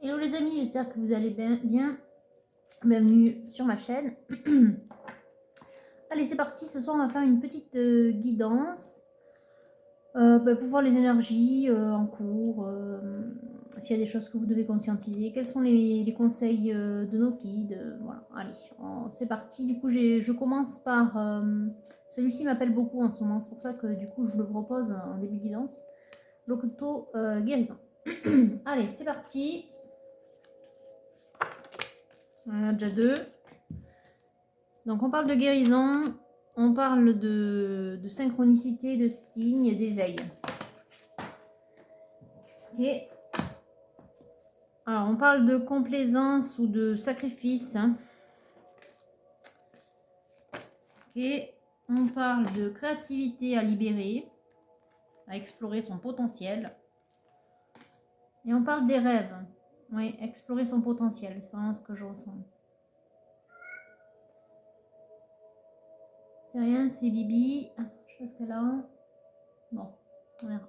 Hello les amis, j'espère que vous allez bien. Bienvenue sur ma chaîne. Allez, c'est parti. Ce soir, on va faire une petite guidance pour voir les énergies en cours, s'il y a des choses que vous devez conscientiser, quels sont les conseils de nos guides. Voilà, allez, c'est parti. Du coup, je commence par... celui-ci m'appelle beaucoup en ce moment, c'est pour ça que du coup, je le propose en début de guidance. L'Octo guérison. Allez, c'est parti. On en a déjà deux. Donc on parle de guérison, on parle de synchronicité, de signes et d'éveil. Ok. Alors on parle de complaisance ou de sacrifice. Ok. On parle de créativité à libérer, à explorer son potentiel. Et on parle des rêves. Oui, explorer son potentiel, c'est vraiment ce que je ressens. C'est rien, c'est Bibi. Je sais pas ce qu'elle a. Bon, on verra.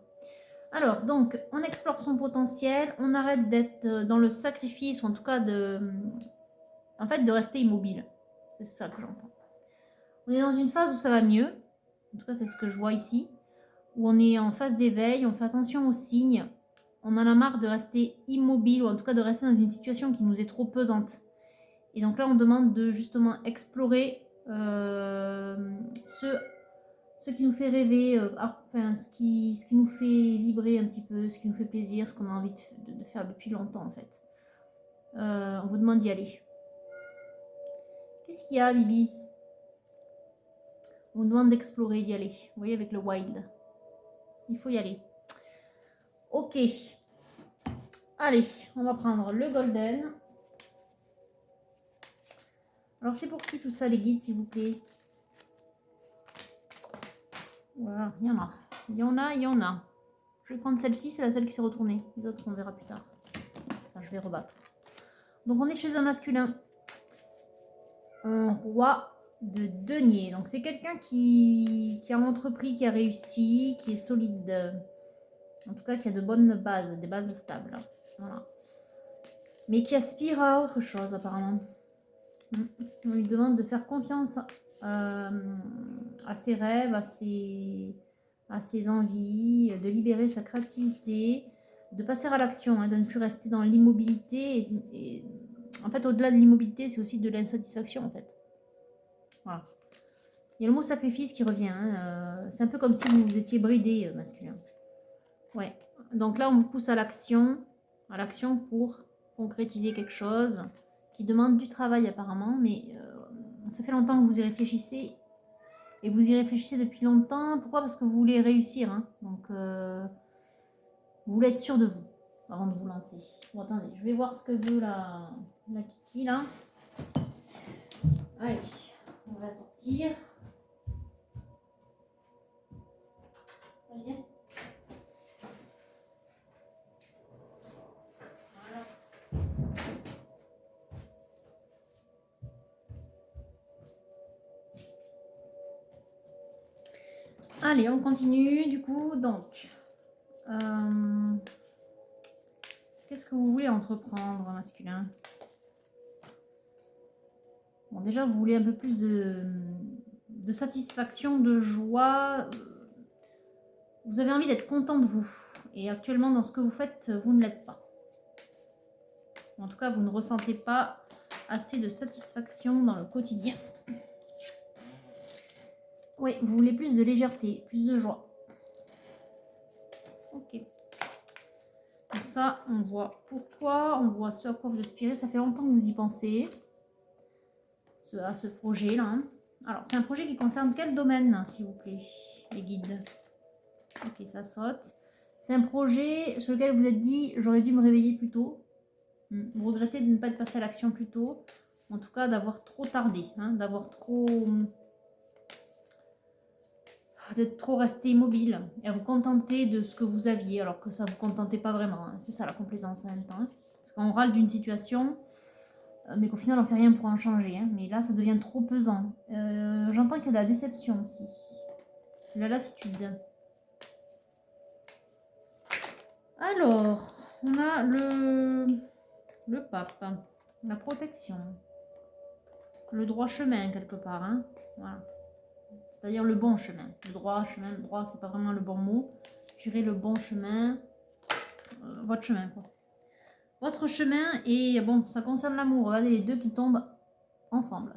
Alors, donc, on explore son potentiel, on arrête d'être dans le sacrifice, ou en tout cas de rester immobile. C'est ça que j'entends. On est dans une phase où ça va mieux, en tout cas c'est ce que je vois ici, où on est en phase d'éveil, on fait attention aux signes, on en a marre de rester immobile, ou en tout cas de rester dans une situation qui nous est trop pesante. Et donc là, on demande de justement explorer ce qui nous fait rêver, ce qui nous fait vibrer un petit peu, ce qui nous fait plaisir, ce qu'on a envie de faire depuis longtemps en fait. On vous demande d'y aller. Qu'est-ce qu'il y a, Bibi? On vous demande d'explorer, d'y aller. Vous voyez, avec le wild. Il faut y aller. Ok. Allez, on va prendre le golden. Alors, c'est pour qui tout ça, les guides, s'il vous plaît? Voilà, il y en a. Il y en a, il y en a. Je vais prendre celle-ci, c'est la seule qui s'est retournée. Les autres, on verra plus tard. Enfin, je vais rebattre. Donc, on est chez un masculin. Un roi de denier. Donc, c'est quelqu'un qui a entrepris, qui a réussi, qui est solide. En tout cas, qui a de bonnes bases, des bases stables. Voilà. Mais qui aspire à autre chose, apparemment. On lui demande de faire confiance à ses rêves, à ses envies, de libérer sa créativité, de passer à l'action, de ne plus rester dans l'immobilité. Et en fait, au-delà de l'immobilité, c'est aussi de l'insatisfaction, en fait. Voilà. Il y a le mot sacrifice qui revient. C'est un peu comme si vous étiez bridé, masculin. Ouais. Donc là, on vous pousse à l'action pour concrétiser quelque chose qui demande du travail apparemment, mais ça fait longtemps que vous y réfléchissez. Et vous y réfléchissez depuis longtemps. Pourquoi? Parce que vous voulez réussir. Hein. Donc, vous voulez être sûr de vous avant de vous lancer. Bon, attendez, je vais voir ce que veut la Kiki, là. Allez, on va sortir. Allez. Voilà. Allez, on continue du coup. Donc, qu'est-ce que vous voulez entreprendre, masculin? Bon, déjà, vous voulez un peu plus de satisfaction, de joie. Vous avez envie d'être content de vous. Et actuellement, dans ce que vous faites, vous ne l'êtes pas. En tout cas, vous ne ressentez pas assez de satisfaction dans le quotidien. Oui, vous voulez plus de légèreté, plus de joie. Ok. Donc ça, on voit pourquoi, on voit ce à quoi vous aspirez. Ça fait longtemps que vous y pensez. À ce projet-là. Hein. Alors, c'est un projet qui concerne quel domaine, s'il vous plaît, les guides? Ok, ça saute. C'est un projet sur lequel vous êtes dit, j'aurais dû me réveiller plus tôt. Vous regrettez de ne pas être passé à l'action plus tôt. En tout cas, d'avoir trop tardé, hein, d'être trop resté immobile et à vous contenter de ce que vous aviez alors que ça ne vous contentait pas vraiment. Hein. C'est ça la complaisance en même temps. Hein. Parce qu'on râle d'une situation, mais qu'au final on fait rien pour en changer. Hein. Mais là, ça devient trop pesant. J'entends qu'il y a de la déception aussi. De la lassitude. Alors, on a pape. La protection. Le droit chemin, quelque part. Hein. Voilà. C'est-à-dire le bon chemin. Le droit chemin, le droit, c'est pas vraiment le bon mot. Je dirais le bon chemin. Votre chemin, quoi. Votre chemin, et bon, ça concerne l'amour. Regardez les deux qui tombent ensemble.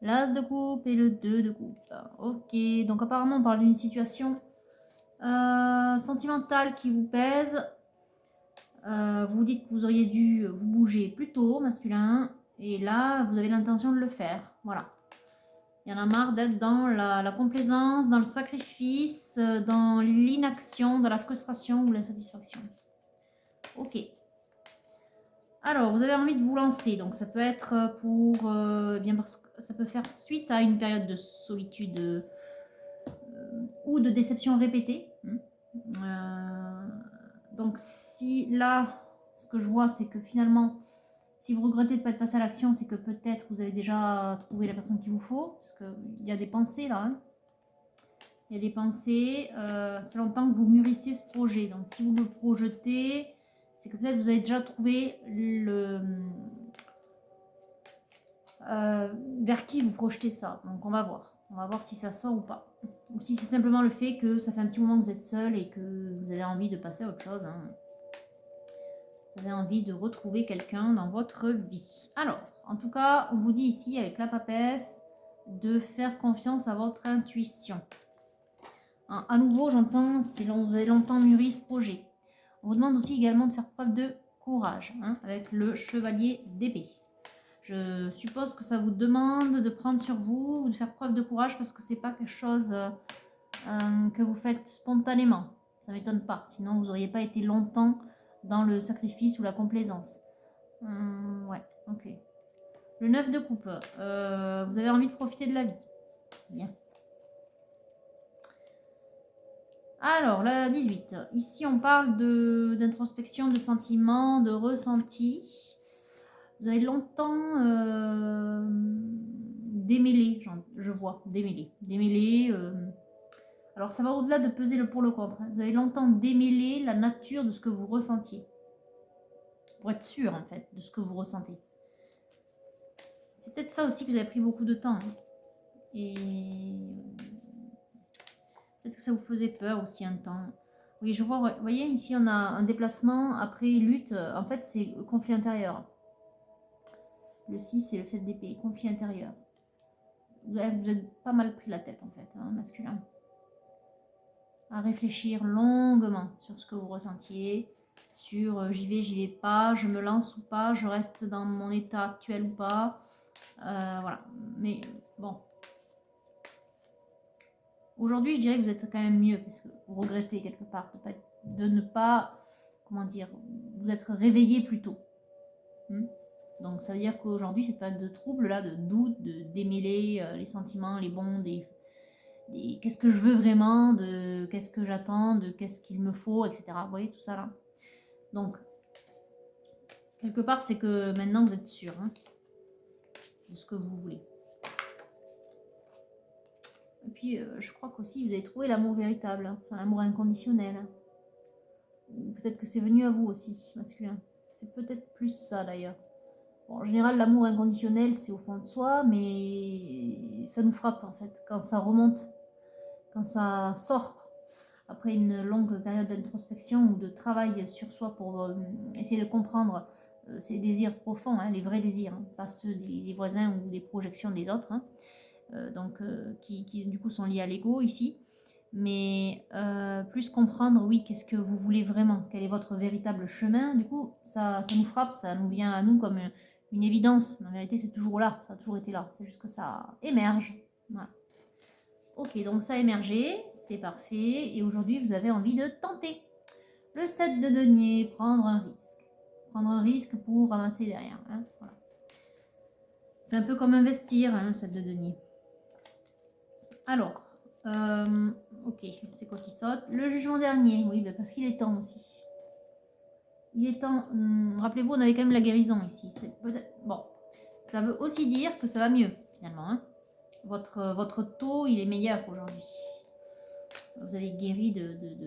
L'as de coupe et le 2 de coupe. Ok, donc apparemment on parle d'une situation sentimentale qui vous pèse. Vous dites que vous auriez dû vous bouger plus tôt, masculin. Et là, vous avez l'intention de le faire. Voilà. Il y en a marre d'être dans la complaisance, dans le sacrifice, dans l'inaction, dans la frustration ou l'insatisfaction. Ok. Alors, vous avez envie de vous lancer, donc ça peut être pour, bien parce que ça peut faire suite à une période de solitude ou de déception répétée. Donc, si là, ce que je vois, c'est que finalement, si vous regrettez de ne pas être passé à l'action, c'est que peut-être vous avez déjà trouvé la personne qu'il vous faut, parce qu'il y a des pensées là. Hein. Il y a des pensées, ça fait longtemps que vous mûrissez ce projet, donc si vous le projetez, c'est que peut-être vous avez déjà trouvé le vers qui vous projetez ça. Donc on va voir si ça sort ou pas. Ou si c'est simplement le fait que ça fait un petit moment que vous êtes seul et que vous avez envie de passer à autre chose. Hein. Vous avez envie de retrouver quelqu'un dans votre vie. Alors, en tout cas, on vous dit ici avec la papesse de faire confiance à votre intuition. Hein, à nouveau, j'entends, vous avez longtemps mûri ce projet. On vous demande aussi également de faire preuve de courage, hein, avec le chevalier d'épée. Je suppose que ça vous demande de prendre sur vous, ou de faire preuve de courage, parce que c'est pas quelque chose que vous faites spontanément. Ça ne m'étonne pas, sinon vous n'auriez pas été longtemps dans le sacrifice ou la complaisance. Ouais, ok. Le 9 de coupe, vous avez envie de profiter de la vie. Bien. Alors, la 18. Ici, on parle d'introspection, de sentiments, de ressenti. Vous avez longtemps démêlé, je vois, démêlé. Alors, ça va au-delà de peser le pour le contre. Hein. Vous avez longtemps démêlé la nature de ce que vous ressentiez. Pour être sûr, en fait, de ce que vous ressentez. C'est peut-être ça aussi que vous avez pris beaucoup de temps. Hein. Et peut-être que ça vous faisait peur aussi un temps. Oui, je vois, vous voyez, ici on a un déplacement après lutte. En fait, c'est conflit intérieur. Le 6 et le 7 d'épée, conflit intérieur. Vous êtes pas mal pris la tête en fait, hein, masculin. À réfléchir longuement sur ce que vous ressentiez, sur j'y vais pas, je me lance ou pas, je reste dans mon état actuel ou pas. Voilà, mais bon. Aujourd'hui, je dirais que vous êtes quand même mieux, parce que vous regrettez quelque part de ne pas, comment dire, vous être réveillé plus tôt. Donc ça veut dire qu'aujourd'hui, cette période de trouble, là, de doute, de démêler les sentiments, les bons, qu'est-ce que je veux vraiment, de qu'est-ce que j'attends, de qu'est-ce qu'il me faut, etc. Vous voyez tout ça là. Donc, quelque part, c'est que maintenant vous êtes sûr hein, de ce que vous voulez. Et puis, je crois qu'aussi vous avez trouvé l'amour véritable, hein, enfin l'amour inconditionnel. Peut-être que c'est venu à vous aussi, masculin. C'est peut-être plus ça d'ailleurs. Bon, en général, l'amour inconditionnel, c'est au fond de soi, mais ça nous frappe en fait. Quand ça remonte, quand ça sort, après une longue période d'introspection ou de travail sur soi pour essayer de comprendre ces désirs profonds, hein, les vrais désirs, hein, pas ceux des voisins ou des projections des autres, hein, qui du coup sont liés à l'ego ici. Mais plus comprendre, oui, qu'est-ce que vous voulez vraiment, quel est votre véritable chemin, du coup, ça nous frappe, ça nous vient à nous comme une évidence. En vérité, c'est toujours là, ça a toujours été là, c'est juste que ça émerge. Voilà. Ok, donc ça a émergé, c'est parfait, et aujourd'hui, vous avez envie de tenter. Le 7 de denier, prendre un risque. Prendre un risque pour ramasser derrière. Hein, voilà. C'est un peu comme investir, hein, le 7 de denier. Alors, ok, c'est quoi qui saute? Le jugement dernier, oui, bah parce qu'il est temps aussi. Il est temps, rappelez-vous, on avait quand même la guérison ici. Bon, ça veut aussi dire que ça va mieux, finalement. Hein. Votre taux, il est meilleur aujourd'hui. Vous avez guéri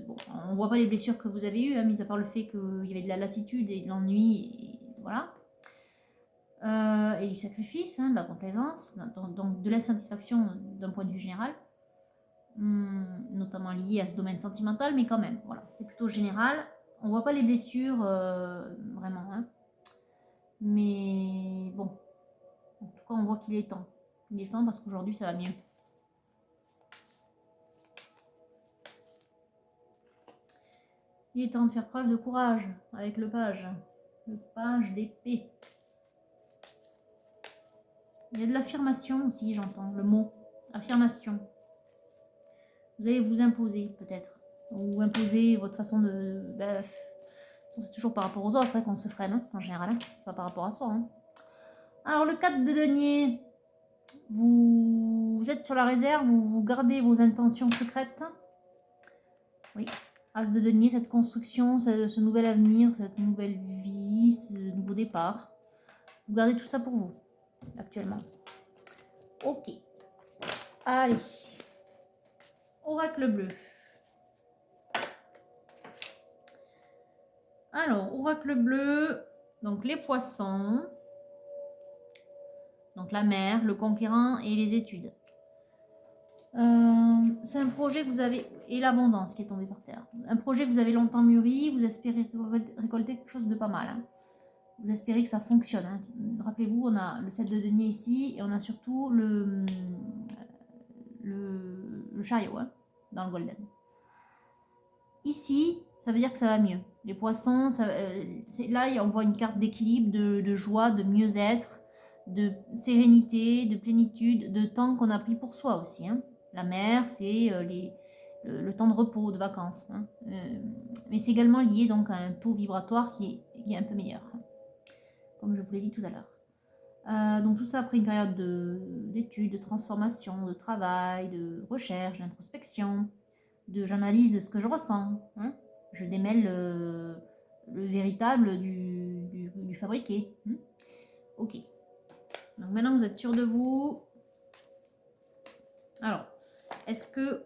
bon, on ne voit pas les blessures que vous avez eues, hein, mis à part le fait qu'il y avait de la lassitude et de l'ennui, et voilà. et du sacrifice, hein, de la complaisance, donc de l'insatisfaction d'un point de vue général, notamment lié à ce domaine sentimental, mais quand même, voilà, c'est plutôt général. On voit pas les blessures, vraiment, hein. Mais bon, en tout cas, on voit qu'il est temps. Il est temps parce qu'aujourd'hui, ça va mieux. Il est temps de faire preuve de courage avec le page. Le page d'épée. Il y a de l'affirmation aussi, j'entends. Le mot. Affirmation. Vous allez vous imposer, peut-être. Ou imposer votre façon de... c'est toujours par rapport aux autres hein, qu'on se freine, hein, en général. Hein. C'est pas par rapport à soi. Hein. Alors, le 4 de denier. Vous êtes sur la réserve, vous gardez vos intentions secrètes. Oui. As de denier, cette construction, ce nouvel avenir, cette nouvelle vie, ce nouveau départ. Vous gardez tout ça pour vous, actuellement. Ok. Allez. Oracle bleu. Alors, oracle bleu, donc les poissons, donc la mer, le conquérant et les études. C'est un projet que vous avez, et l'abondance qui est tombée par terre. Un projet que vous avez longtemps mûri, vous espérez récolter quelque chose de pas mal. Hein. Vous espérez que ça fonctionne. Hein. Rappelez-vous, on a le 7 de denier ici, et on a surtout le chariot hein, dans le golden. Ici, ça veut dire que ça va mieux. Les poissons, là, on voit une carte d'équilibre, de joie, de mieux-être, de sérénité, de plénitude, de temps qu'on a pris pour soi aussi. Hein. La mer, c'est le temps de repos, de vacances. Hein. Mais c'est également lié donc à un taux vibratoire qui est un peu meilleur, hein, comme je vous l'ai dit tout à l'heure. Donc tout ça après une période d'études, de transformation, de travail, de recherche, d'introspection, j'analyse ce que je ressens. Hein. Je démêle le véritable du fabriqué. Hein. Ok. Donc maintenant vous êtes sûr de vous. Alors, est-ce que...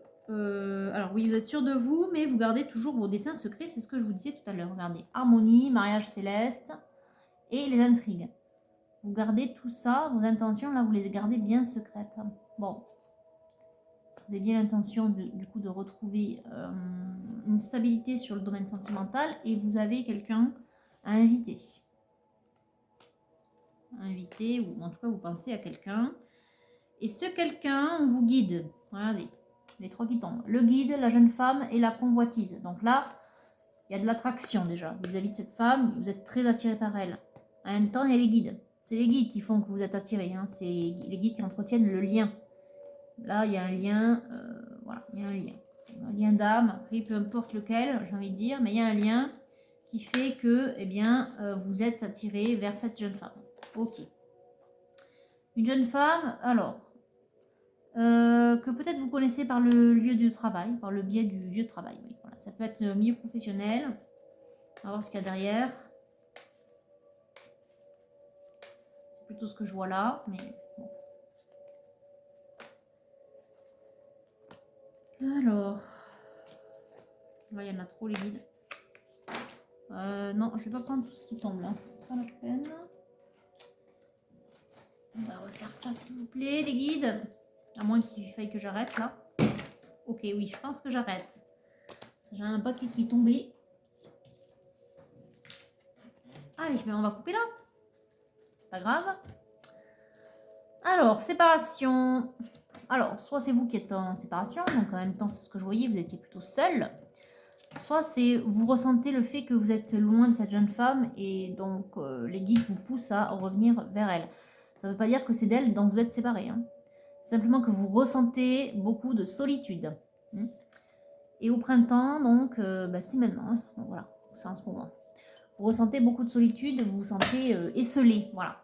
alors oui, vous êtes sûr de vous, mais vous gardez toujours vos dessins secrets. C'est ce que je vous disais tout à l'heure. Regardez, harmonie, mariage céleste et les intrigues. Vous gardez tout ça, vos intentions, là, vous les gardez bien secrètes. Bon. Vous avez bien l'intention du coup de retrouver une stabilité sur le domaine sentimental et vous avez quelqu'un à inviter. Inviter, ou en tout cas vous pensez à quelqu'un. Et ce quelqu'un vous guide. Regardez, les 3 qui tombent. Le guide, la jeune femme et la convoitise. Donc là, il y a de l'attraction déjà vis-à-vis de cette femme. Vous êtes très attiré par elle. En même temps, il y a les guides. C'est les guides qui font que vous êtes attiré. Hein. C'est les guides qui entretiennent le lien. Là, il y a un lien, voilà, il y a un lien. Un lien d'âme, après, peu importe lequel, j'ai envie de dire, mais il y a un lien qui fait que, eh bien, vous êtes attiré vers cette jeune femme. Ok. Une jeune femme, alors, que peut-être vous connaissez par le lieu du travail, par le biais du lieu de travail. Oui, voilà. Ça peut être milieu professionnel. On va voir ce qu'il y a derrière. C'est plutôt ce que je vois là, mais bon. Alors, là, il y en a trop les guides. Non, je vais pas prendre tout ce qui tombe là. C'est pas la peine. On va refaire ça s'il vous plaît, les guides. À moins qu'il faille que j'arrête là. Ok, oui, je pense que j'arrête. J'ai un paquet qui est tombé. Allez, mais on va couper là. Pas grave. Alors, séparation. Alors, soit c'est vous qui êtes en séparation, donc en même temps, c'est ce que je voyais, vous étiez plutôt seul. Soit c'est vous ressentez le fait que vous êtes loin de cette jeune femme et donc les guides vous poussent à revenir vers elle. Ça ne veut pas dire que c'est d'elle dont vous êtes séparés. Hein. Simplement que vous ressentez beaucoup de solitude. Hein. Et au printemps, donc, c'est maintenant. Hein. Donc, voilà, c'est en ce moment. Vous ressentez beaucoup de solitude, vous vous sentez esselé. Voilà.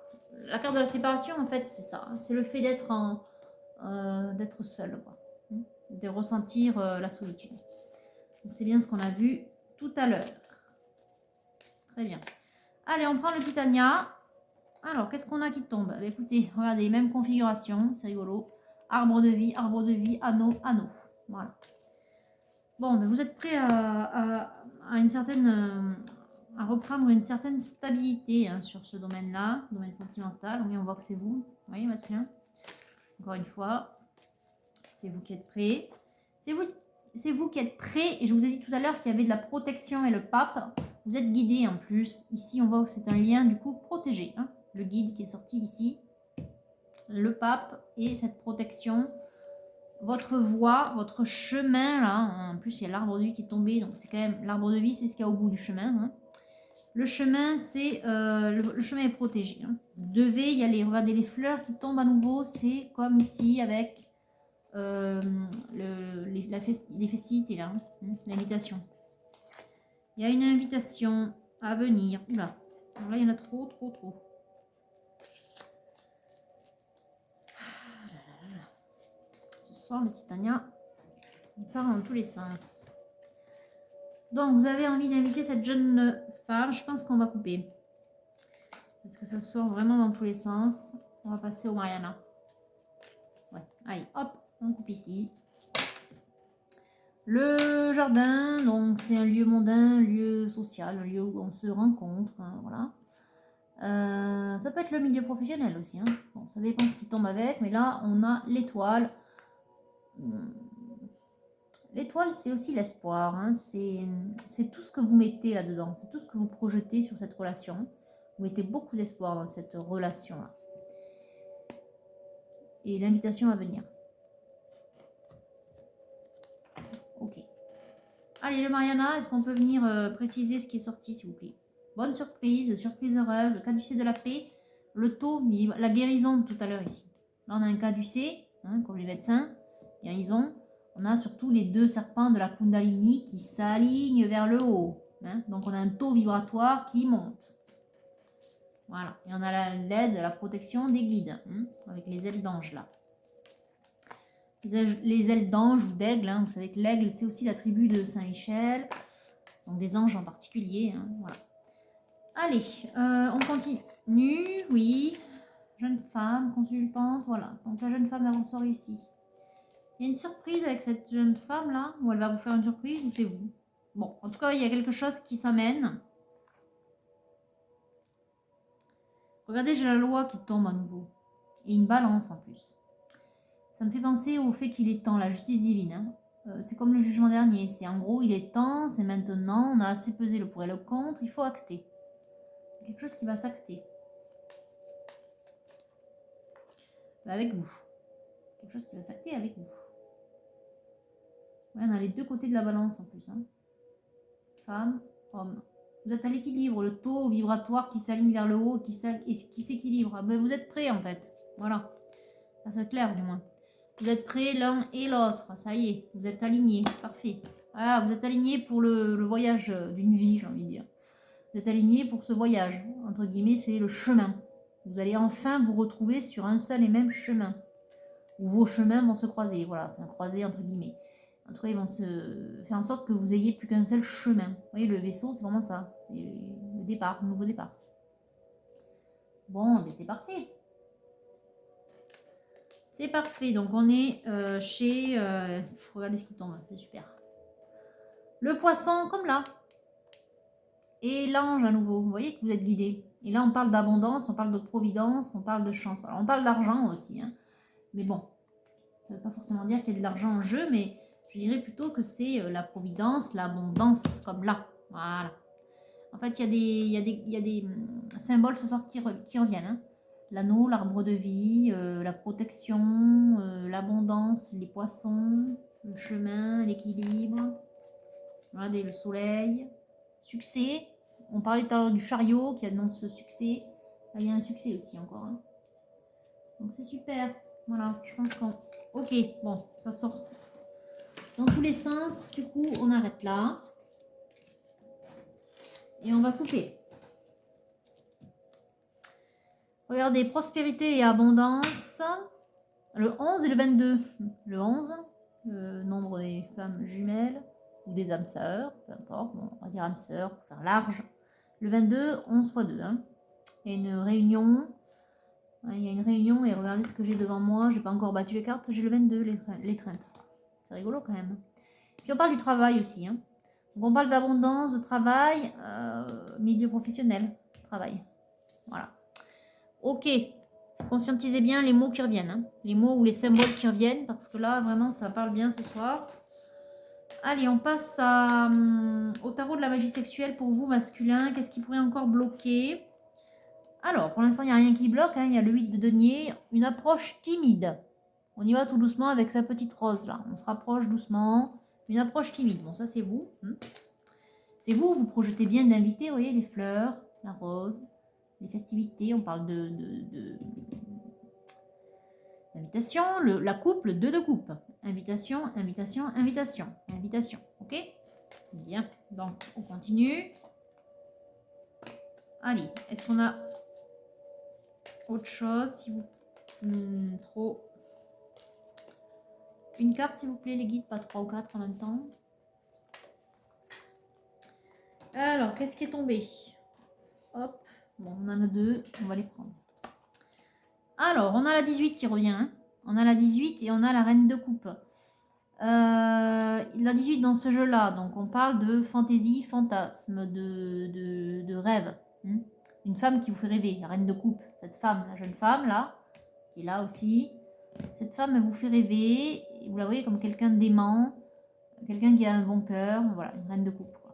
La carte de la séparation, en fait, c'est ça. Hein. C'est le fait d'être seul, quoi. Hein. De ressentir la solitude. C'est bien ce qu'on a vu tout à l'heure. Très bien. Allez, on prend le Titania. Alors, qu'est-ce qu'on a qui tombe? Écoutez, regardez, même configuration, c'est rigolo. Arbre de vie, anneau, anneau. Voilà. Bon, mais vous êtes prêts à une certaine à reprendre une certaine stabilité hein, sur ce domaine-là, domaine sentimental. Oui, on voit que c'est vous. Oui, masculin. Encore une fois, c'est vous qui êtes prêt. C'est vous qui êtes prêt. Et je vous ai dit tout à l'heure qu'il y avait de la protection et le pape. Vous êtes guidé en plus. Ici, on voit que c'est un lien du coup protégé. Hein. Le guide qui est sorti ici. Le pape et cette protection. Votre voie, votre chemin là. En plus, il y a l'arbre de vie qui est tombé. Donc, c'est quand même l'arbre de vie, c'est ce qu'il y a au bout du chemin. Hein. Le chemin, c'est le chemin est protégé. Hein. Vous devez y aller. Regardez les fleurs qui tombent à nouveau. C'est comme ici avec les festivités là, hein, l'invitation. Il y a une invitation à venir. Oula, alors là il y en a trop. Ce soir le Titania, il part dans tous les sens. Donc vous avez envie d'inviter cette jeune femme, je pense qu'on va couper. Parce que ça sort vraiment dans tous les sens. On va passer au Mariana. Ouais, allez, hop, on coupe ici. Le jardin, donc c'est un lieu mondain, un lieu social, un lieu où on se rencontre, hein, voilà. Ça peut être le milieu professionnel aussi, hein. Bon, ça dépend ce qui tombe avec, mais là on a l'étoile. L'étoile, c'est aussi l'espoir, hein. C'est tout ce que vous mettez là-dedans, c'est tout ce que vous projetez sur cette relation. Vous mettez beaucoup d'espoir dans cette relation-là. Et l'invitation à venir. Ok. Allez, le Mariana, est-ce qu'on peut venir préciser ce qui est sorti, s'il vous plaît? Bonne surprise, surprise heureuse, caducée de la paix, le taux, la guérison tout à l'heure ici. Là, on a un caducé, hein, comme les médecins, guérison. On a surtout les deux serpents de la Kundalini qui s'alignent vers le haut. Hein. Donc, on a un taux vibratoire qui monte. Voilà. Et on a l'aide, la protection des guides, hein, avec les ailes d'ange là. Les ailes d'ange ou d'aigle, hein. Vous savez que l'aigle, c'est aussi la tribu de Saint-Michel, donc des anges en particulier. Hein. Voilà. Allez, on continue, oui. Jeune femme, consultante, voilà. Donc la jeune femme, elle ressort ici. Il y a une surprise avec cette jeune femme là, ou elle va vous faire une surprise, ou c'est vous. Bon, en tout cas, il y a quelque chose qui s'amène. Regardez, j'ai la loi qui tombe à nouveau. Et une balance en plus. Ça me fait penser au fait qu'il est temps, la justice divine. Hein. C'est comme le jugement dernier. C'est en gros, il est temps, c'est maintenant, on a assez pesé le pour et le contre, il faut acter. Quelque chose qui va s'acter. Avec vous. Quelque chose qui va s'acter avec vous. Ouais, on a les deux côtés de la balance en plus. Hein. Femme, homme. Vous êtes à l'équilibre, le taux vibratoire qui s'aligne vers le haut et qui s'équilibre. Ben, vous êtes prêts en fait. Voilà. Ça c'est clair du moins. Vous êtes prêts l'un et l'autre. Ça y est, vous êtes alignés. Parfait. Voilà, vous êtes alignés pour le voyage d'une vie, j'ai envie de dire. Vous êtes alignés pour ce voyage. Entre guillemets, c'est le chemin. Vous allez enfin vous retrouver sur un seul et même chemin. Où vos chemins vont se croiser. Voilà, enfin, croiser entre guillemets. En tout cas, ils vont se faire en sorte que vous ayez plus qu'un seul chemin. Vous voyez, le vaisseau, c'est vraiment ça. C'est le départ, le nouveau départ. Bon, mais c'est parfait. C'est parfait, donc on est chez... regardez ce qui tombe, c'est super. Le poisson, comme là. Et l'ange à nouveau, vous voyez que vous êtes guidé. Et là, on parle d'abondance, on parle de providence, on parle de chance. Alors, on parle d'argent aussi. Hein. Mais bon, ça ne veut pas forcément dire qu'il y a de l'argent en jeu, mais je dirais plutôt que c'est la providence, l'abondance, comme là. Voilà. En fait, il y a des symboles ce soir qui reviennent. Hein. L'anneau, l'arbre de vie, la protection, l'abondance, les poissons, le chemin, l'équilibre. Regardez, le soleil. Succès. On parlait tout à l'heure du chariot qui annonce ce succès. Là, il y a un succès aussi encore. Hein. Donc c'est super. Voilà, je pense qu'on... Ok, bon, ça sort dans tous les sens. Du coup, on arrête là. Et on va couper. Regardez, prospérité et abondance. Le 11 et le 22. Le 11, le nombre des flammes jumelles ou des âmes sœurs, peu importe, bon, on va dire âmes sœurs pour faire large. Le 22, 11 x 2. Hein. Il y a une réunion. Il y a une réunion et regardez ce que j'ai devant moi. Je n'ai pas encore battu les cartes. J'ai le 22, l'étreinte. C'est rigolo quand même. Puis on parle du travail aussi. Hein. Donc on parle d'abondance, de travail, milieu professionnel, travail. Voilà. Ok. Conscientisez bien les mots qui reviennent. Hein. Les mots ou les symboles qui reviennent. Parce que là, vraiment, ça parle bien ce soir. Allez, on passe au tarot de la magie sexuelle pour vous, masculin. Qu'est-ce qui pourrait encore bloquer? Alors, pour l'instant, il n'y a rien qui bloque. Hein. Il y a le 8 de denier. Une approche timide. On y va tout doucement avec sa petite rose, là. On se rapproche doucement. Une approche timide. Bon, ça, c'est vous. C'est vous, vous projetez bien d'inviter, vous voyez, les fleurs, la rose, les festivités. On parle d'invitation, la coupe, le 2 de coupe. Invitation, invitation, invitation, invitation. Ok? Bien. Donc, on continue. Allez, est-ce qu'on a autre chose si vous... trop. Une carte, s'il vous plaît, les guides, pas 3 ou 4 en même temps. Alors, qu'est-ce qui est tombé? Hop. Bon, on en a 2. On va les prendre. Alors, on a la 18 qui revient. Hein. On a la 18 et on a la reine de coupe. La 18 dans ce jeu-là, donc on parle de fantaisie, fantasme, de rêve. Hein. Une femme qui vous fait rêver, la reine de coupe. Cette femme, la jeune femme là, qui est là aussi. Cette femme, elle vous fait rêver. Vous la voyez comme quelqu'un d'aimant, quelqu'un qui a un bon cœur. Voilà, une reine de coupe. Quoi.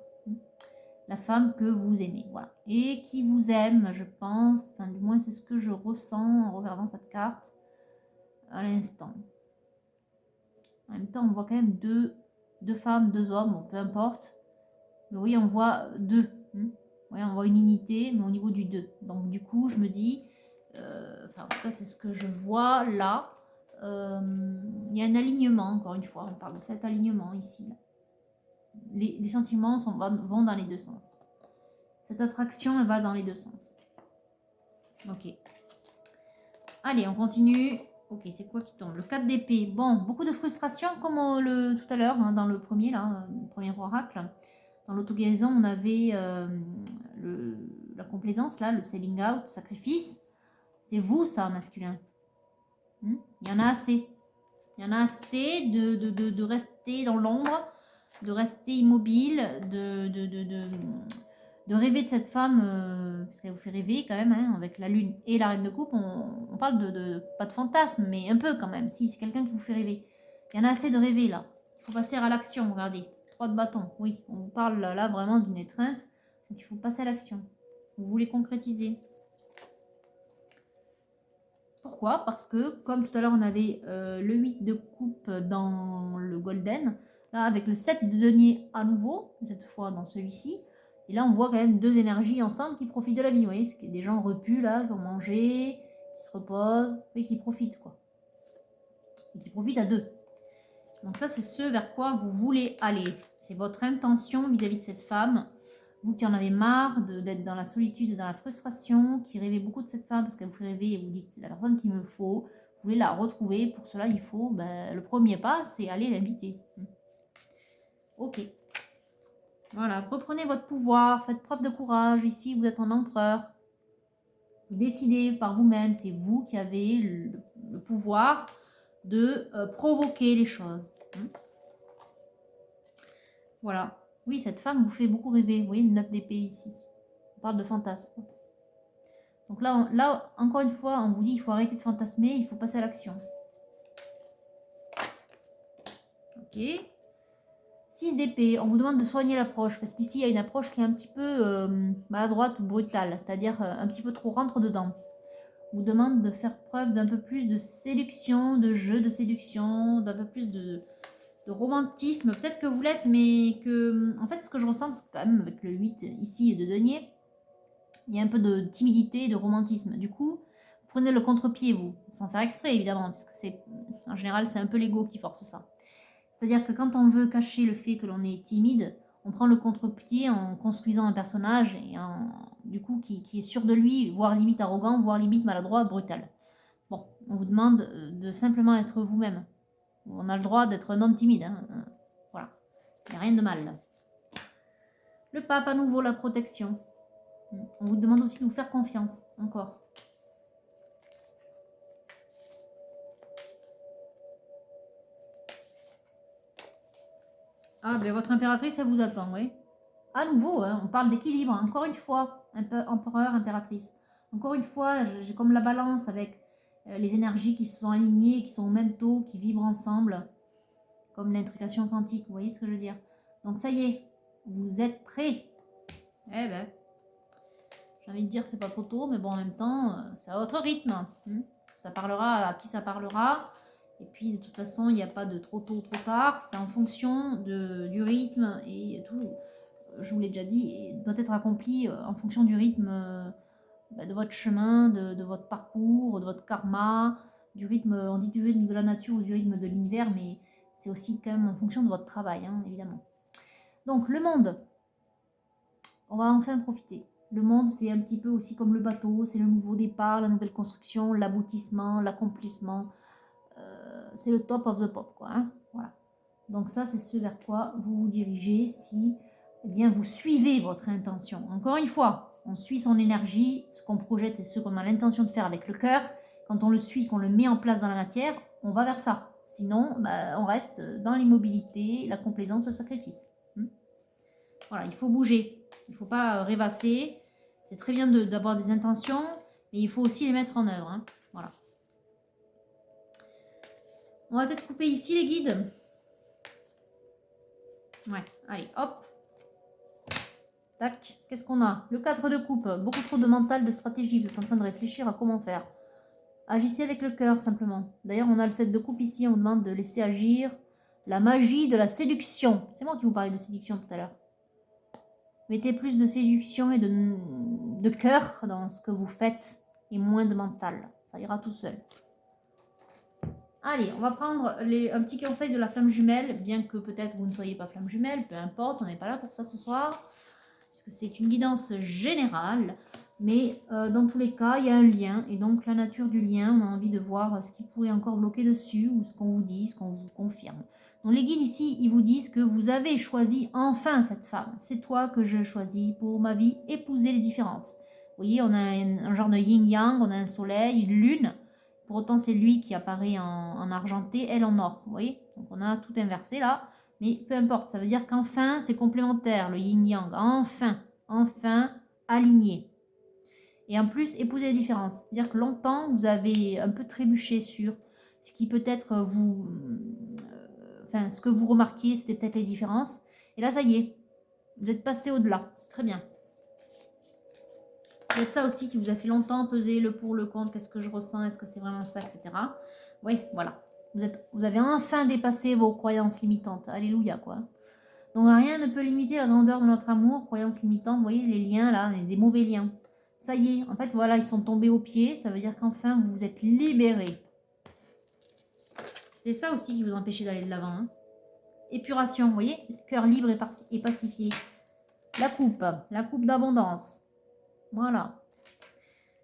La femme que vous aimez, voilà. Et qui vous aime, je pense. Enfin, du moins, c'est ce que je ressens en regardant cette carte à l'instant. En même temps, on voit quand même deux femmes, 2 hommes, bon, peu importe. Mais oui, on voit 2. Oui, on voit une unité, mais au niveau du 2. Donc, du coup, je me dis, en tout cas, c'est ce que je vois là. Il y a un alignement, encore une fois. On parle de cet alignement ici. Là. Les sentiments vont dans les 2 sens. Cette attraction, elle va dans les 2 sens. Ok. Allez, on continue. Ok, c'est quoi qui tombe? Le 4 d'épée. Bon, beaucoup de frustration, comme tout à l'heure, hein, dans le premier, là, le premier oracle. Dans l'auto-guérison, on avait la complaisance, là, le selling out, sacrifice. C'est vous, ça, masculin. Il y en a assez. Il y en a assez de rester dans l'ombre, de rester immobile, de rêver de cette femme, parce qu'elle vous fait rêver quand même, hein, avec la lune et la reine de coupe, on parle pas de fantasme, mais un peu quand même, si c'est quelqu'un qui vous fait rêver. Il y en a assez de rêver là, il faut passer à l'action, regardez, 3 de bâton, oui, on vous parle là vraiment d'une étreinte, donc il faut passer à l'action, vous voulez concrétiser. Pourquoi? Parce que, comme tout à l'heure on avait le 8 de coupe dans le golden, là avec le 7 de denier à nouveau, cette fois dans celui-ci, et là on voit quand même 2 énergies ensemble qui profitent de la vie, vous voyez, c'est des gens repus là, qui ont mangé, qui se reposent, et qui profitent quoi. Et qui profitent à 2. Donc ça c'est ce vers quoi vous voulez aller. C'est votre intention vis-à-vis de cette femme. Vous qui en avez marre d'être dans la solitude et dans la frustration, qui rêvez beaucoup de cette femme parce qu'elle vous fait rêver et vous dites c'est la personne qu'il me faut, vous voulez la retrouver, pour cela il faut, le premier pas c'est aller l'inviter. Ok. Voilà, reprenez votre pouvoir, faites preuve de courage, ici vous êtes en empereur. Vous décidez par vous-même, c'est vous qui avez le pouvoir de provoquer les choses. Voilà. Oui, cette femme vous fait beaucoup rêver. Vous voyez, le 9 d'épée ici. On parle de fantasme. Donc là, encore une fois, on vous dit qu'il faut arrêter de fantasmer, il faut passer à l'action. Ok. 6 d'épée, on vous demande de soigner l'approche, parce qu'ici, il y a une approche qui est un petit peu maladroite ou brutale, c'est-à-dire un petit peu trop rentre-dedans. On vous demande de faire preuve d'un peu plus de séduction, de jeu de séduction, d'un peu plus de romantisme. Peut-être que vous l'êtes, mais que... En fait, ce que je ressens, c'est quand même avec le 8 ici de denier, il y a un peu de timidité, de romantisme. Du coup, vous prenez le contre-pied, vous, sans faire exprès, évidemment, parce que c'est, en général, c'est un peu l'ego qui force ça. C'est-à-dire que quand on veut cacher le fait que l'on est timide, on prend le contre-pied en construisant un personnage et du coup, qui est sûr de lui, voire limite arrogant, voire limite maladroit, brutal. Bon, on vous demande de simplement être vous-même. On a le droit d'être un homme timide. Hein. Voilà, il n'y a rien de mal. Le pape, à nouveau, la protection. On vous demande aussi de vous faire confiance, encore. Ah, ben votre impératrice, elle vous attend, oui. À nouveau, hein, on parle d'équilibre. Encore une fois, empereur, impératrice. Encore une fois, j'ai comme la balance avec les énergies qui se sont alignées, qui sont au même taux, qui vibrent ensemble, comme l'intrication quantique. Vous voyez ce que je veux dire? Donc ça y est, vous êtes prêts. Eh ben, j'ai envie de dire que c'est pas trop tôt, mais bon, en même temps, c'est à votre rythme. Ça parlera à qui ça parlera. Et puis, de toute façon, il n'y a pas de trop tôt, trop tard. C'est en fonction du rythme et tout. Je vous l'ai déjà dit, et doit être accompli en fonction du rythme de votre chemin, de votre parcours, de votre karma, du rythme, on dit du rythme de la nature ou du rythme de l'univers, mais c'est aussi quand même en fonction de votre travail, hein, évidemment. Donc, le monde, on va enfin profiter. Le monde, c'est un petit peu aussi comme le bateau, c'est le nouveau départ, la nouvelle construction, l'aboutissement, l'accomplissement. C'est le top of the pop, quoi. Hein, voilà. Donc ça, c'est ce vers quoi vous vous dirigez si eh bien, vous suivez votre intention. Encore une fois, on suit son énergie, ce qu'on projette et ce qu'on a l'intention de faire avec le cœur. Quand on le suit, qu'on le met en place dans la matière, on va vers ça. Sinon, on reste dans l'immobilité, la complaisance, le sacrifice. Voilà, il faut bouger. Il ne faut pas rêvasser. C'est très bien d'avoir des intentions, mais il faut aussi les mettre en œuvre. Hein. Voilà. On va peut-être couper ici les guides. Ouais, allez, hop. Tac, qu'est-ce qu'on a? Le 4 de coupe, beaucoup trop de mental, de stratégie. Vous êtes en train de réfléchir à comment faire. Agissez avec le cœur, simplement. D'ailleurs, on a le 7 de coupe ici, on vous demande de laisser agir la magie de la séduction. C'est moi qui vous parlais de séduction tout à l'heure. Mettez plus de séduction et de cœur dans ce que vous faites et moins de mental. Ça ira tout seul. Allez, on va prendre un petit conseil de la flamme jumelle, bien que peut-être vous ne soyez pas flamme jumelle, peu importe, on n'est pas là pour ça ce soir, parce que c'est une guidance générale, mais dans tous les cas, il y a un lien, et donc la nature du lien, on a envie de voir ce qui pourrait encore bloquer dessus, ou ce qu'on vous dit, ce qu'on vous confirme. Donc les guides ici, ils vous disent que vous avez choisi enfin cette femme, c'est toi que je choisis pour ma vie, épouser les différences. Vous voyez, on a un genre de yin-yang, on a un soleil, une lune. Pour autant, c'est lui qui apparaît en argenté, elle en or. Vous voyez? Donc on a tout inversé là. Mais peu importe, ça veut dire qu'enfin, c'est complémentaire, le yin-yang. Enfin aligné. Et en plus, épouser les différences. C'est-à-dire que longtemps, vous avez un peu trébuché sur ce qui peut-être vous... Enfin, ce que vous remarquiez, c'était peut-être les différences. Et là, ça y est. Vous êtes passé au-delà. C'est très bien. Peut-être ça aussi qui vous a fait longtemps peser le pour, le contre, qu'est-ce que je ressens, est-ce que c'est vraiment ça, etc. Oui, voilà. Vous avez enfin dépassé vos croyances limitantes. Alléluia, quoi. Donc rien ne peut limiter la grandeur de notre amour, croyances limitantes, vous voyez les liens là, des mauvais liens. Ça y est, en fait, voilà, ils sont tombés aux pieds, ça veut dire qu'enfin vous vous êtes libérés. C'était ça aussi qui vous empêchait d'aller de l'avant. Hein. Épuration, vous voyez, cœur libre et pacifié. La coupe d'abondance. Voilà.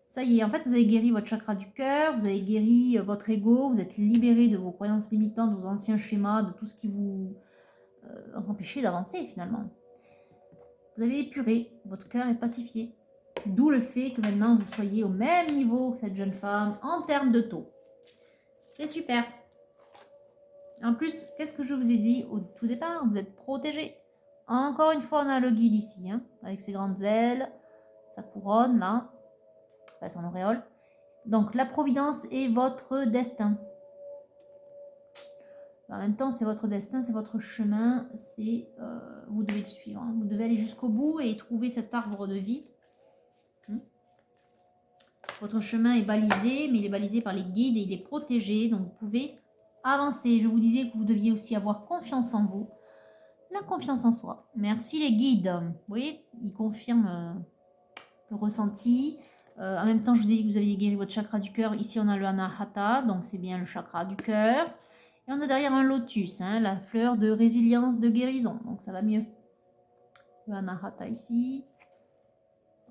Ça y est, en fait, vous avez guéri votre chakra du cœur, vous avez guéri votre ego, vous êtes libéré de vos croyances limitantes, de vos anciens schémas, de tout ce qui vous empêchait d'avancer finalement. Vous avez épuré, votre cœur est pacifié. D'où le fait que maintenant vous soyez au même niveau que cette jeune femme en termes de taux. C'est super. En plus, qu'est-ce que je vous ai dit au tout départ? Vous êtes protégé. Encore une fois, on a le guide ici, hein, avec ses grandes ailes, sa couronne là, enfin son auréole. Donc la providence est votre destin. En même temps, c'est votre destin, c'est votre chemin, vous devez le suivre. Hein. Vous devez aller jusqu'au bout et trouver cet arbre de vie. Votre chemin est balisé, mais il est balisé par les guides et il est protégé, donc vous pouvez avancer. Je vous disais que vous deviez aussi avoir confiance en vous, la confiance en soi. Merci les guides. Vous voyez, ils confirment le ressenti. En même temps, je vous dis que vous aviez guéri votre chakra du cœur. Ici, on a le Anahata, donc c'est bien le chakra du cœur. Et on a derrière un lotus, hein, la fleur de résilience, de guérison. Donc ça va mieux. Le Anahata ici.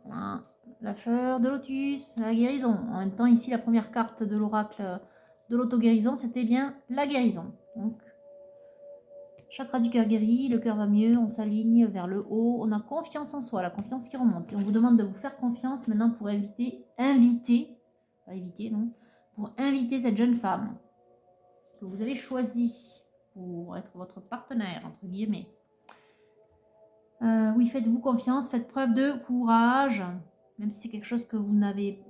Voilà. La fleur de lotus, la guérison. En même temps, ici, la première carte de l'oracle de l'auto-guérison, c'était bien la guérison. Donc, chakra du cœur guéri, le cœur va mieux, on s'aligne vers le haut, on a confiance en soi, la confiance qui remonte. Et on vous demande de vous faire confiance maintenant pour pour inviter cette jeune femme que vous avez choisie pour être votre partenaire, entre guillemets. Oui, faites-vous confiance, faites preuve de courage, même si c'est quelque chose que vous n'avez...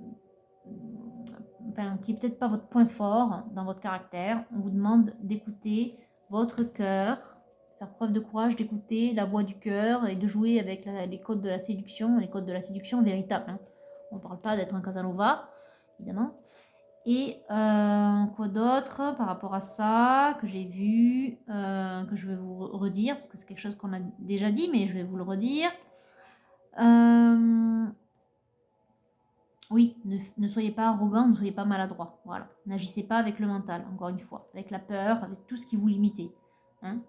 Enfin, qui n'est peut-être pas votre point fort dans votre caractère. On vous demande d'écouter votre cœur, faire preuve de courage, d'écouter la voix du cœur et de jouer avec les codes de la séduction véritables. Hein. On ne parle pas d'être un Casanova, évidemment. Et quoi d'autre par rapport à ça que j'ai vu, que je vais vous redire, parce que c'est quelque chose qu'on a déjà dit, mais je vais vous le redire. Oui, ne soyez pas arrogant, ne soyez pas maladroit. Voilà. N'agissez pas avec le mental, encore une fois, avec la peur, avec tout ce qui vous limite. Hein.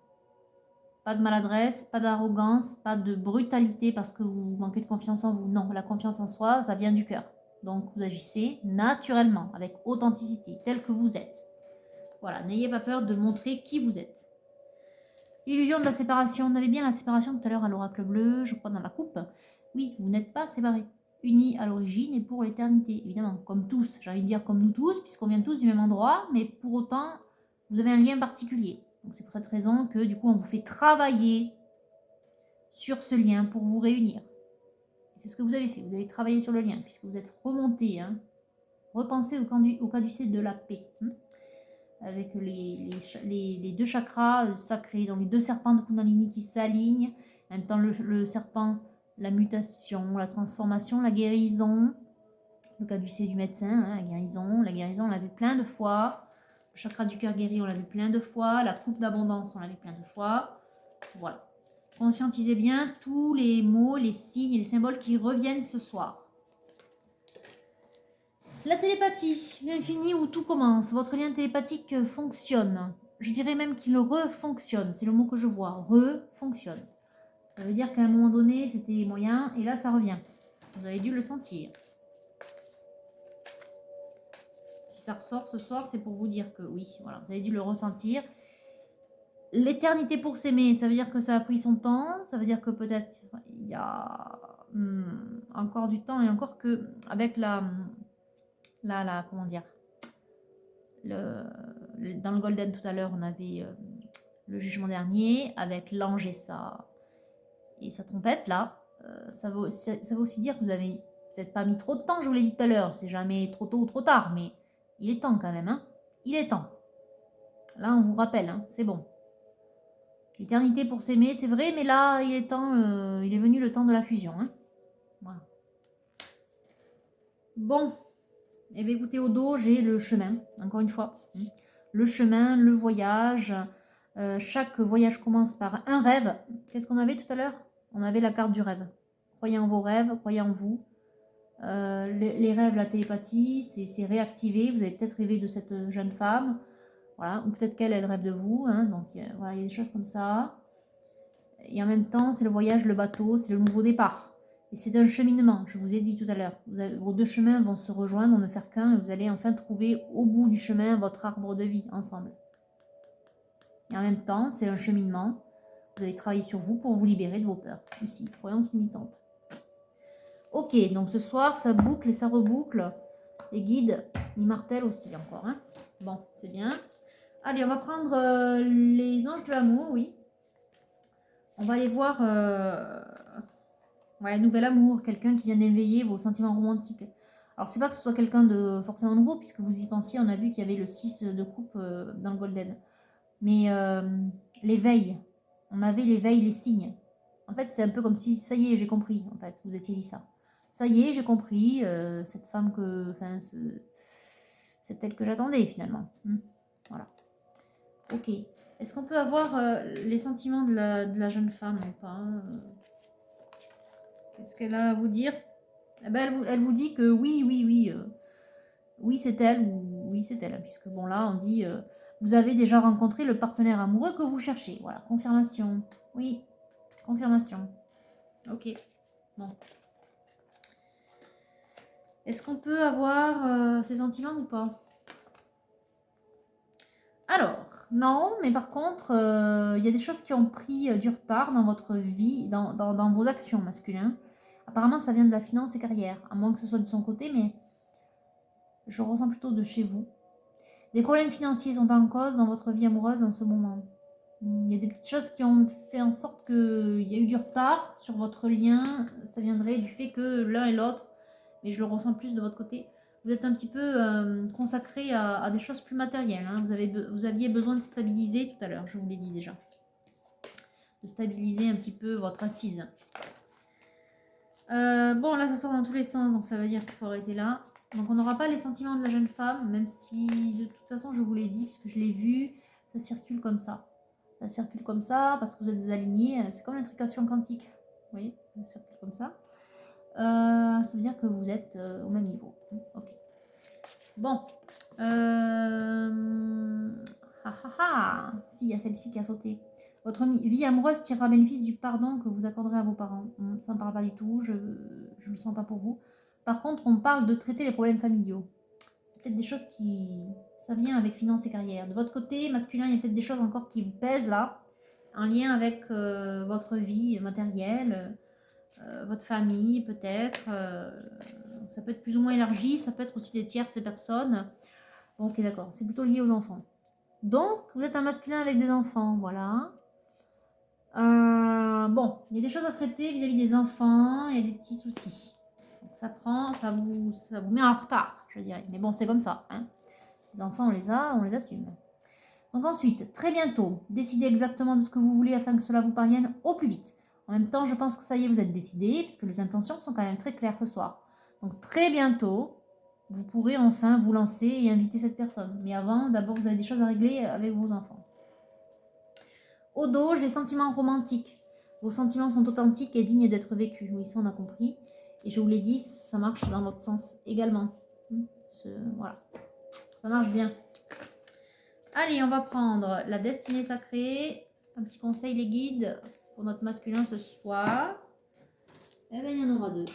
Pas de maladresse, pas d'arrogance, pas de brutalité parce que vous manquez de confiance en vous. Non, la confiance en soi, ça vient du cœur. Donc vous agissez naturellement, avec authenticité, tel que vous êtes. Voilà, n'ayez pas peur de montrer qui vous êtes. L'illusion de la séparation. On avait bien la séparation tout à l'heure à l'oracle bleu, je crois dans la coupe. Oui, vous n'êtes pas séparés. Unis à l'origine et pour l'éternité, évidemment, comme tous, j'ai envie de dire comme nous tous, puisqu'on vient tous du même endroit, mais pour autant, vous avez un lien particulier. Donc c'est pour cette raison que du coup, on vous fait travailler sur ce lien pour vous réunir. C'est ce que vous avez fait, vous avez travaillé sur le lien, puisque vous êtes remonté, hein. Repensez au caducée de la paix, hein, avec les deux chakras sacrés, donc les deux serpents de Kundalini qui s'alignent, en même temps le serpent, la mutation, la transformation, la guérison, le caducée du médecin, hein, la guérison, on l'a vu plein de fois, le chakra du cœur guéri, on l'a vu plein de fois, la coupe d'abondance, on l'a vu plein de fois, voilà. Conscientisez bien tous les mots, les signes et les symboles qui reviennent ce soir. La télépathie, l'infini où tout commence. Votre lien télépathique fonctionne. Je dirais même qu'il refonctionne. C'est le mot que je vois. Refonctionne. Ça veut dire qu'à un moment donné, c'était moyen et là, ça revient. Vous avez dû le sentir. Si ça ressort ce soir, c'est pour vous dire que oui, voilà, vous avez dû le ressentir. L'éternité pour s'aimer, ça veut dire que ça a pris son temps. Ça veut dire que peut-être il y a encore du temps et encore que avec comment dire, dans le Golden tout à l'heure, on avait le jugement dernier avec l'ange et sa trompette là. Ça veut aussi dire que vous avez peut-être pas mis trop de temps, je vous l'ai dit tout à l'heure, c'est jamais trop tôt ou trop tard, mais il est temps quand même, hein. Il est temps. Là, on vous rappelle, hein, c'est bon. L'éternité pour s'aimer, c'est vrai, mais là, il est temps, il est venu le temps de la fusion, hein. Voilà. Bon. Et bien écoutez, au dos, j'ai le chemin, encore une fois. Le chemin, le voyage. Chaque voyage commence par un rêve. Qu'est-ce qu'on avait tout à l'heure? On avait la carte du rêve. Croyez en vos rêves, croyez en vous. Les rêves, la télépathie, c'est réactivé. Vous avez peut-être rêvé de cette jeune femme. Voilà. Ou peut-être qu'elle rêve de vous. Hein. Donc voilà, il y a des choses comme ça. Et en même temps, c'est le voyage, le bateau, c'est le nouveau départ. Et c'est un cheminement, je vous ai dit tout à l'heure. Vos deux chemins vont se rejoindre, ne faire qu'un, et vous allez enfin trouver au bout du chemin votre arbre de vie ensemble. Et en même temps, c'est un cheminement. Vous allez travailler sur vous pour vous libérer de vos peurs. Ici, croyances limitantes. Ok, donc ce soir, ça boucle et ça reboucle. Les guides, ils martèlent aussi encore. Hein. Bon, c'est bien. Allez, on va prendre les anges de l'amour, oui. On va aller voir... Ouais, nouvel amour, quelqu'un qui vient d'éveiller vos sentiments romantiques. Alors, c'est pas que ce soit quelqu'un de forcément nouveau, puisque vous y pensiez, on a vu qu'il y avait le 6 de coupe dans le Golden. Mais l'éveil, on avait l'éveil, les signes. En fait, c'est un peu comme si, ça y est, j'ai compris, en fait, vous étiez dit ça. Ça y est, j'ai compris, cette femme que... Enfin, c'est elle que j'attendais, finalement. Voilà. Ok. Est-ce qu'on peut avoir les sentiments de la jeune femme ou pas Qu'est-ce qu'elle a à vous dire? Eh ben, elle vous dit que oui, oui, c'est elle, ou oui, c'est elle, puisque bon, là, on dit, vous avez déjà rencontré le partenaire amoureux que vous cherchez. Voilà, confirmation. Oui, confirmation. Ok, bon. Est-ce qu'on peut avoir ces sentiments ou pas? Alors, non, mais par contre, il y a des choses qui ont pris du retard dans votre vie, dans vos actions masculines. Apparemment, ça vient de la finance et carrière, à moins que ce soit de son côté, mais je ressens plutôt de chez vous. Des problèmes financiers sont en cause dans votre vie amoureuse en ce moment. Il y a des petites choses qui ont fait en sorte qu'il y a eu du retard sur votre lien. Ça viendrait du fait que l'un et l'autre, mais je le ressens plus de votre côté, vous êtes un petit peu consacré à des choses plus matérielles. Hein. Vous aviez besoin de stabiliser tout à l'heure, je vous l'ai dit déjà. De stabiliser un petit peu votre assise. Bon, là, ça sort dans tous les sens, donc ça veut dire qu'il faut arrêter là. Donc, on n'aura pas les sentiments de la jeune femme, même si, de toute façon, je vous l'ai dit, puisque je l'ai vu, ça circule comme ça. Ça circule comme ça, parce que vous êtes alignés. C'est comme l'intrication quantique. Vous voyez, ça circule comme ça. Ça veut dire que vous êtes au même niveau. Ok. Bon. Si, il y a celle-ci qui a sauté. Votre vie amoureuse tirera bénéfice du pardon que vous accorderez à vos parents. Ça ne parle pas du tout, je ne le sens pas pour vous. Par contre, on parle de traiter les problèmes familiaux. Peut-être des choses qui... Ça vient avec finances et carrière. De votre côté, masculin, il y a peut-être des choses encore qui vous pèsent là, en lien avec votre vie matérielle, votre famille peut-être. Ça peut être plus ou moins élargi, ça peut être aussi des tierces personnes. Bon, ok, d'accord, c'est plutôt lié aux enfants. Donc, vous êtes un masculin avec des enfants, voilà. Bon, il y a des choses à traiter vis-à-vis des enfants, il y a des petits soucis. Donc ça vous met en retard, je dirais. Mais bon, c'est comme ça. Hein. Les enfants, on les assume. Donc ensuite, très bientôt, décidez exactement de ce que vous voulez afin que cela vous parvienne au plus vite. En même temps, je pense que ça y est, vous êtes décidé, puisque les intentions sont quand même très claires ce soir. Donc très bientôt, vous pourrez enfin vous lancer et inviter cette personne. Mais avant, d'abord, vous avez des choses à régler avec vos enfants. Au dos, j'ai sentiments romantiques. Vos sentiments sont authentiques et dignes d'être vécus. Oui, ça on a compris. Et je vous l'ai dit, ça marche dans l'autre sens également. Voilà, ça marche bien. Allez, on va prendre la destinée sacrée. Un petit conseil, les guides, pour notre masculin ce soir. Eh bien, il y en aura deux.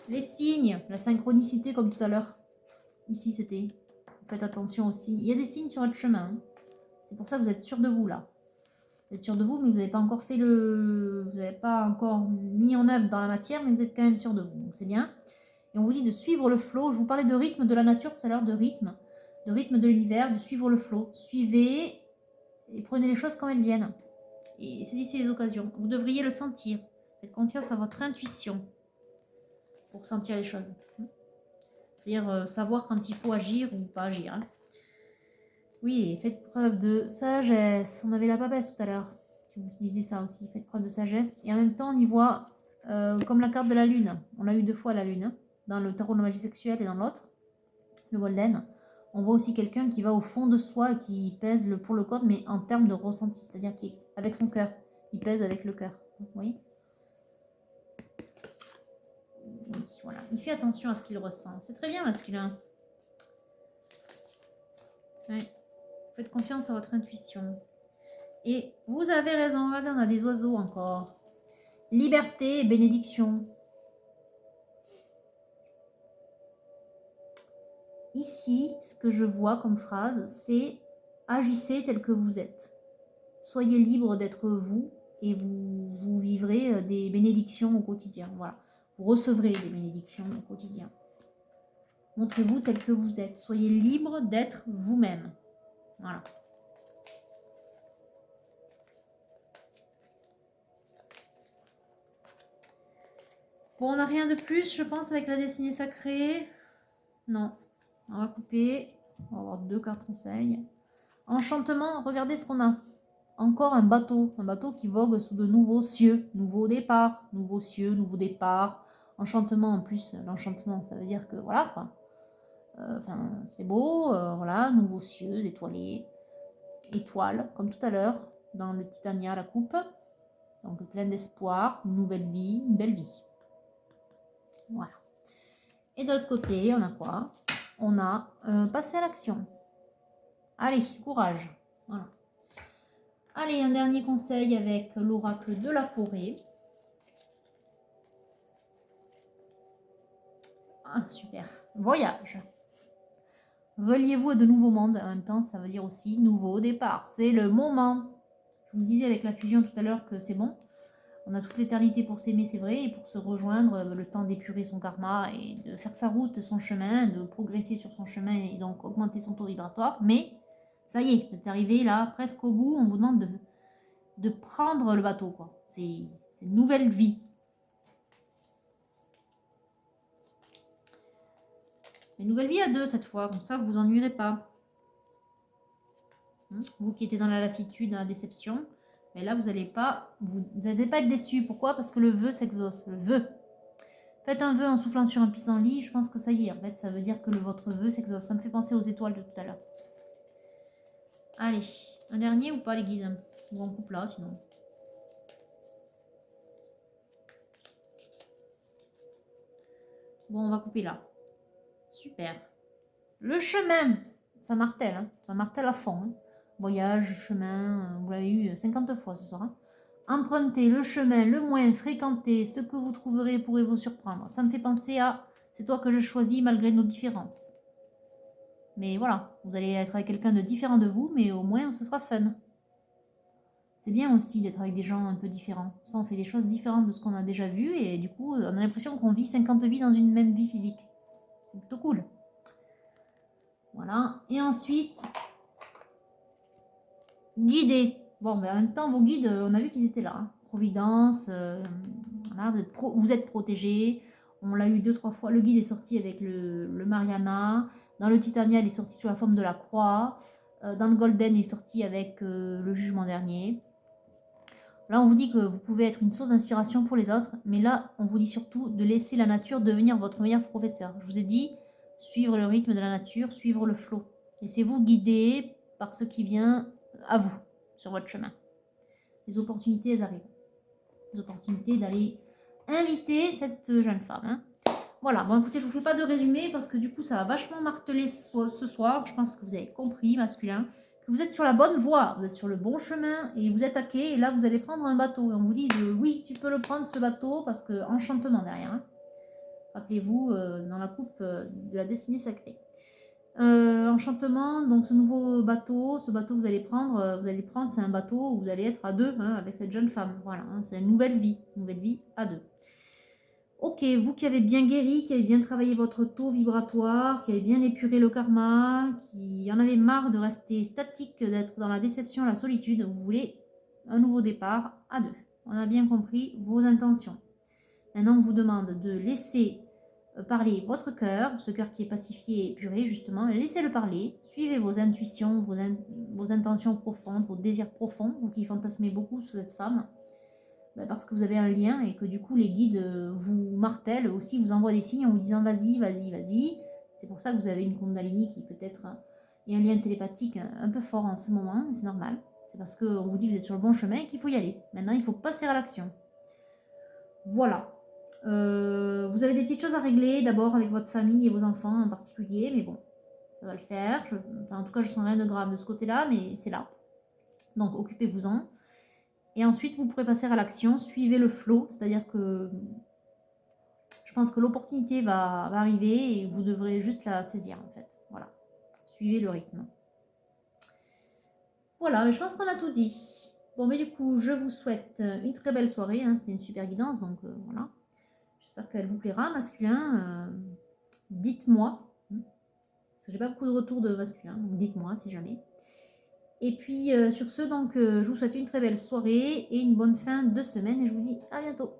Les signes, la synchronicité comme tout à l'heure. Ici, c'était. Faites attention aux signes. Il y a des signes sur votre chemin. Hein. C'est pour ça que vous êtes sûr de vous, là. Vous êtes sûr de vous, mais vous n'avez pas encore fait vous n'avez pas encore mis en œuvre dans la matière, mais vous êtes quand même sûr de vous. Donc c'est bien. Et on vous dit de suivre le flot. Je vous parlais de rythme de la nature tout à l'heure, de rythme de l'univers, de suivre le flot. Suivez et prenez les choses comme elles viennent. Et saisissez les occasions. Vous devriez le sentir. Faites confiance à votre intuition pour sentir les choses. C'est-à-dire savoir quand il faut agir ou pas agir. Hein. Oui, faites preuve de sagesse. On avait la papesse tout à l'heure qui vous disait ça aussi. Faites preuve de sagesse. Et en même temps, on y voit comme la carte de la lune. On l'a eu 2 fois la lune. Hein, dans le tarot de la magie sexuelle et dans l'autre, le golden. On voit aussi quelqu'un qui va au fond de soi et qui pèse le pour le corps, mais en termes de ressenti. C'est-à-dire qu'avec son cœur. Il pèse avec le cœur. Vous voyez ? Oui, voilà. Il fait attention à ce qu'il ressent. C'est très bien, masculin. Ouais. Faites confiance à votre intuition. Et vous avez raison, regardez, on a des oiseaux encore. Liberté et bénédiction. Ici, ce que je vois comme phrase, c'est agissez tel que vous êtes. Soyez libre d'être vous et vous vivrez des bénédictions au quotidien. Voilà. Vous recevrez des bénédictions au quotidien. Montrez-vous tel que vous êtes. Soyez libre d'être vous-même. Voilà. Bon, on n'a rien de plus, je pense, avec la destinée sacrée. Non. On va couper. On va avoir 2 cartes conseils. Enchantement, regardez ce qu'on a. Encore un bateau qui vogue sous de nouveaux cieux. Nouveau départ, nouveaux cieux, nouveau départ. Enchantement en plus, l'enchantement, ça veut dire que voilà quoi. C'est beau, voilà, nouveaux cieux, étoilés. Étoiles, comme tout à l'heure, dans le Titania, la coupe. Donc plein d'espoir, une nouvelle vie, une belle vie. Voilà. Et de l'autre côté, on a quoi? On a passé à l'action. Allez, courage. Voilà. Allez, un dernier conseil avec l'oracle de la forêt. Ah, super. Voyage. Reliez-vous à de nouveaux mondes. En même temps, ça veut dire aussi nouveau départ. C'est le moment. Je vous disais avec la fusion tout à l'heure que c'est bon. On a toute l'éternité pour s'aimer, c'est vrai, et pour se rejoindre, le temps d'épurer son karma et de faire sa route, son chemin, de progresser sur son chemin et donc augmenter son taux vibratoire. Mais Ça y est, vous êtes arrivé là, presque au bout. On vous demande de prendre le bateau, quoi. C'est une nouvelle vie. Une nouvelle vie à deux cette fois, comme ça vous vous ennuierez pas. Vous qui étiez dans la lassitude, dans la déception, mais là vous n'allez pas être déçus. Pourquoi? Parce que le vœu s'exauce. Le vœu. Faites un vœu en soufflant sur un pissenlit, je pense que ça y est. En fait, ça veut dire que votre vœu s'exauce. Ça me fait penser aux étoiles de tout à l'heure. Allez, un dernier ou pas les guides? Ou on coupe là sinon. Bon, on va couper là. Super. Le chemin, ça martèle, hein. Ça martèle à fond. Hein. Voyage, chemin, vous l'avez eu 50 fois ce soir. Hein. Empruntez le chemin le moins fréquenté, ce que vous trouverez pourrait vous surprendre. Ça me fait penser à c'est toi que je choisis malgré nos différences. Mais voilà, vous allez être avec quelqu'un de différent de vous, mais au moins ce sera fun. C'est bien aussi d'être avec des gens un peu différents. Ça, on fait des choses différentes de ce qu'on a déjà vu et du coup, on a l'impression qu'on vit 50 vies dans une même vie physique. C'est plutôt cool. Voilà. Et ensuite, guider. Bon, mais en même temps, vos guides, on a vu qu'ils étaient là. Hein. Providence, voilà, vous êtes protégés. On l'a eu 2-3 fois. Le guide est sorti avec le Mariana. Dans le Titania, il est sorti sous la forme de la croix. Dans le Golden, il est sorti avec le jugement dernier. Là, on vous dit que vous pouvez être une source d'inspiration pour les autres. Mais là, on vous dit surtout de laisser la nature devenir votre meilleur professeur. Je vous ai dit, suivre le rythme de la nature, suivre le flot. Laissez-vous guider par ce qui vient à vous, sur votre chemin. Les opportunités, elles arrivent. Les opportunités d'aller inviter cette jeune femme. Hein. Voilà, bon écoutez, je ne vous fais pas de résumé parce que du coup, ça va vachement marteler ce soir. Je pense que vous avez compris, masculin, que vous êtes sur la bonne voie, vous êtes sur le bon chemin et vous êtes à quai. Et là, vous allez prendre un bateau. Et on vous dit, oui, tu peux le prendre, ce bateau, parce que enchantement derrière. Hein. Rappelez-vous, dans la coupe de la destinée sacrée. Enchantement, donc ce nouveau bateau, vous allez prendre, c'est un bateau où vous allez être à deux hein, avec cette jeune femme. Voilà, hein, c'est une nouvelle vie à deux. Ok, vous qui avez bien guéri, qui avez bien travaillé votre taux vibratoire, qui avez bien épuré le karma, qui en avez marre de rester statique, d'être dans la déception, la solitude, vous voulez un nouveau départ à deux. On a bien compris vos intentions. Maintenant, on vous demande de laisser parler votre cœur, ce cœur qui est pacifié et épuré, justement, laissez-le parler, suivez vos intuitions, vos intentions profondes, vos désirs profonds, vous qui fantasmez beaucoup sur cette femme, parce que vous avez un lien et que du coup les guides vous martèlent aussi, vous envoient des signes en vous disant vas-y, vas-y, vas-y. C'est pour ça que vous avez une Kundalini qui peut-être est un lien télépathique un peu fort en ce moment, c'est normal. C'est parce qu'on vous dit que vous êtes sur le bon chemin et qu'il faut y aller. Maintenant, il faut passer à l'action. Voilà. Vous avez des petites choses à régler, d'abord avec votre famille et vos enfants en particulier, mais bon, ça va le faire. En tout cas, je sens rien de grave de ce côté-là, mais c'est là. Donc, occupez-vous-en. Et ensuite, vous pourrez passer à l'action, suivez le flow, c'est-à-dire que je pense que l'opportunité va arriver et vous devrez juste la saisir en fait. Voilà, suivez le rythme. Voilà, mais je pense qu'on a tout dit. Bon, mais du coup, je vous souhaite une très belle soirée, hein. C'était une super guidance, donc voilà. J'espère qu'elle vous plaira, masculin. Dites-moi, parce que j'ai pas beaucoup de retours de masculin, donc dites-moi si jamais. Et puis sur ce, donc, je vous souhaite une très belle soirée et une bonne fin de semaine et je vous dis à bientôt.